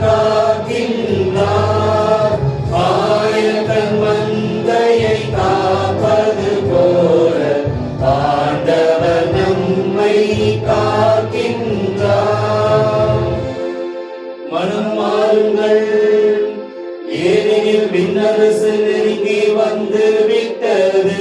காக்கின்றார். ஆயத்தன் மந்தையை காப்பது போல ஆண்டவர் நம்மை காக்கின்றார். மனம் மாறுங்கள், ஏனெனில் விண்ணரசு நெருங்கி வந்து விட்டது.